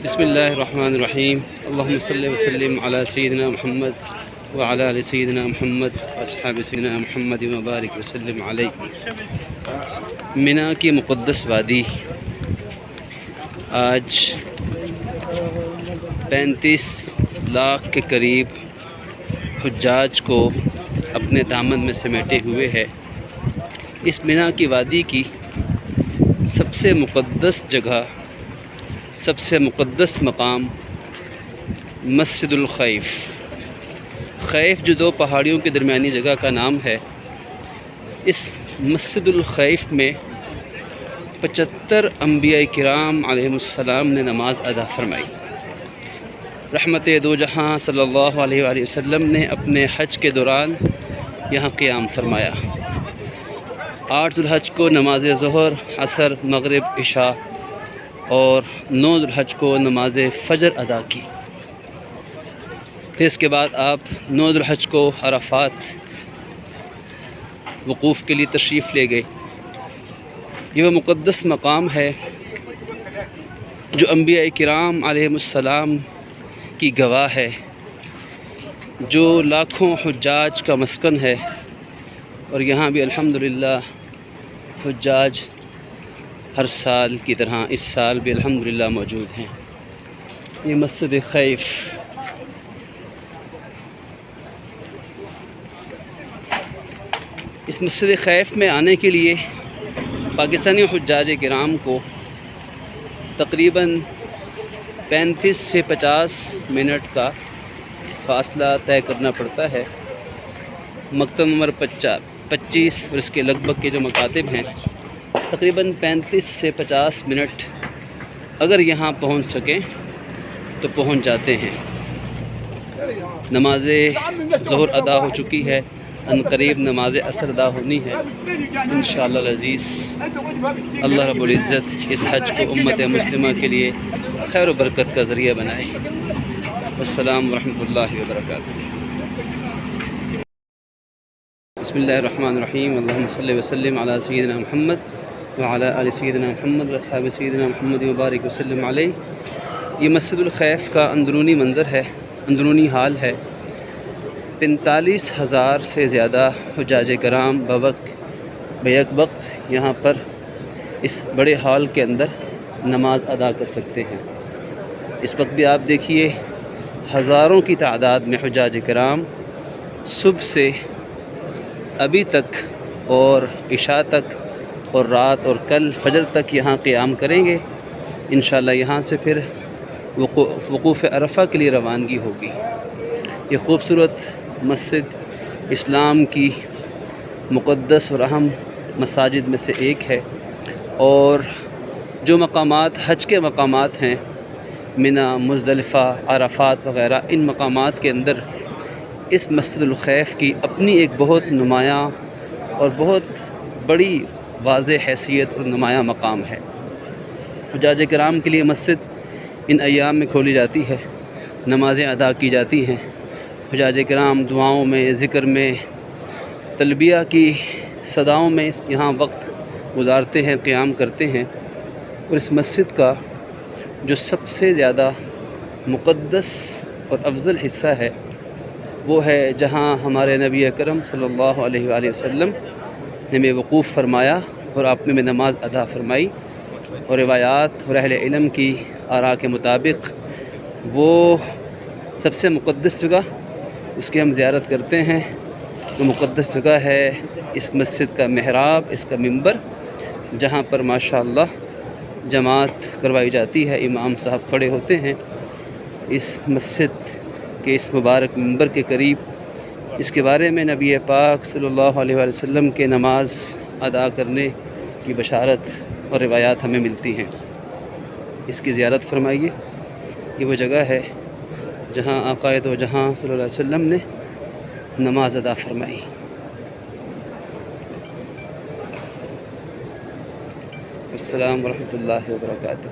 بسم اللہ الرحمن الرحیم اللہم صلی وسلم علی سیدنا محمد وعلی آل سیدنا محمد واصحاب سیدنا محمد وبارک وسلم علیہ۔ منی کی مقدس وادی آج 35 لاکھ کے قریب حجاج کو اپنے دامن میں سمیٹے ہوئے ہے۔ اس منی کی وادی کی سب سے مقدس جگہ، سب سے مقدس مقام مسجد الخیف۔ خیف جو 2 پہاڑیوں کے درمیانی جگہ کا نام ہے، اس مسجد الخیف میں 75 انبیاء کرام علیہم السلام نے نماز ادا فرمائی۔ رحمت دو جہاں صلی اللہ علیہ وآلہ وسلم نے اپنے حج کے دوران یہاں قیام فرمایا۔ 8 ذو الحج کو نماز ظہر، عصر، مغرب، عشاء اور 9 ذو الحج کو نماز فجر ادا کی۔ پھر اس کے بعد آپ 9 ذو الحج کو عرفات وقوف کے لیے تشریف لے گئے۔ یہ وہ مقدس مقام ہے جو انبیاء کرام علیہم السلام کی گواہ ہے، جو لاکھوں حجاج کا مسکن ہے، اور یہاں بھی الحمدللہ حجاج ہر سال کی طرح اس سال بھی الحمدللہ موجود ہیں۔ یہ مسجد خیف۔ اس مسجد خیف میں آنے کے لیے پاکستانی حجاج کرام کو تقریباً 35 سے 50 منٹ کا فاصلہ طے کرنا پڑتا ہے۔ مکتب نمبر 25 اور اس کے لگ بھگ کے جو مکاتب ہیں، تقریباً 35 سے 50 منٹ اگر یہاں پہنچ سکیں تو پہنچ جاتے ہیں۔ نماز ظہر ادا ہو چکی ہے، ان قریب نماز عصر ادا ہونی ہے۔ انشاءاللہ العزیز اللہ رب العزت اس حج کو امت مسلمہ کے لیے خیر و برکت کا ذریعہ بنائے۔ السلام ورحمۃ اللہ وبرکاتہ۔ بسم اللہ الرحمن الرحیم اللہم صلی وسلم علی سیدنا محمد وعلی آل سیدنا محمد واصحاب سیدنا محمد وبارک وسلم علیہ۔ یہ مسجد الخیف کا اندرونی منظر ہے، اندرونی حال ہے۔ 45,000 سے زیادہ حجاج کرام بیک وقت یہاں پر اس بڑے ہال کے اندر نماز ادا کر سکتے ہیں۔ اس وقت بھی آپ دیکھیے ہزاروں کی تعداد میں حجاج کرام صبح سے ابھی تک اور عشاء تک اور رات اور کل فجر تک یہاں قیام کریں گے۔ انشاءاللہ یہاں سے پھر وقوف عرفہ کے لیے روانگی ہوگی۔ یہ خوبصورت مسجد اسلام کی مقدس اور اہم مساجد میں سے ایک ہے، اور جو مقامات حج کے مقامات ہیں، منی، مزدلفہ، عرفات وغیرہ، ان مقامات کے اندر اس مسجد الخیف کی اپنی ایک بہت نمایاں اور بہت بڑی واضح حیثیت اور نمایاں مقام ہے۔ حجاج کرام کے لیے مسجد ان ایام میں کھولی جاتی ہے، نمازیں ادا کی جاتی ہیں۔ حجاج کرام دعاؤں میں، ذکر میں، تلبیہ کی صداؤں میں یہاں وقت گزارتے ہیں، قیام کرتے ہیں۔ اور اس مسجد کا جو سب سے زیادہ مقدس اور افضل حصہ ہے، وہ ہے جہاں ہمارے نبی اکرم صلی اللہ علیہ وآلہ وسلم نے وقوف فرمایا اور آپ نے نماز ادا فرمائی۔ اور روایات اور اہل علم کی آراء کے مطابق وہ سب سے مقدس جگہ، اس کی ہم زیارت کرتے ہیں۔ وہ مقدس جگہ ہے اس مسجد کا محراب، اس کا منبر، جہاں پر ماشاءاللہ جماعت کروائی جاتی ہے، امام صاحب کھڑے ہوتے ہیں اس مسجد کے اس مبارک منبر کے قریب۔ اس کے بارے میں نبی پاک صلی اللہ علیہ وآلہ وسلم کے نماز ادا کرنے کی بشارت اور روایات ہمیں ملتی ہیں۔ اس کی زیارت فرمائیے۔ یہ وہ جگہ ہے جہاں آقا دو جہاں صلی اللہ علیہ وسلم نے نماز ادا فرمائی۔ السلام ورحمۃ اللہ وبرکاتہ۔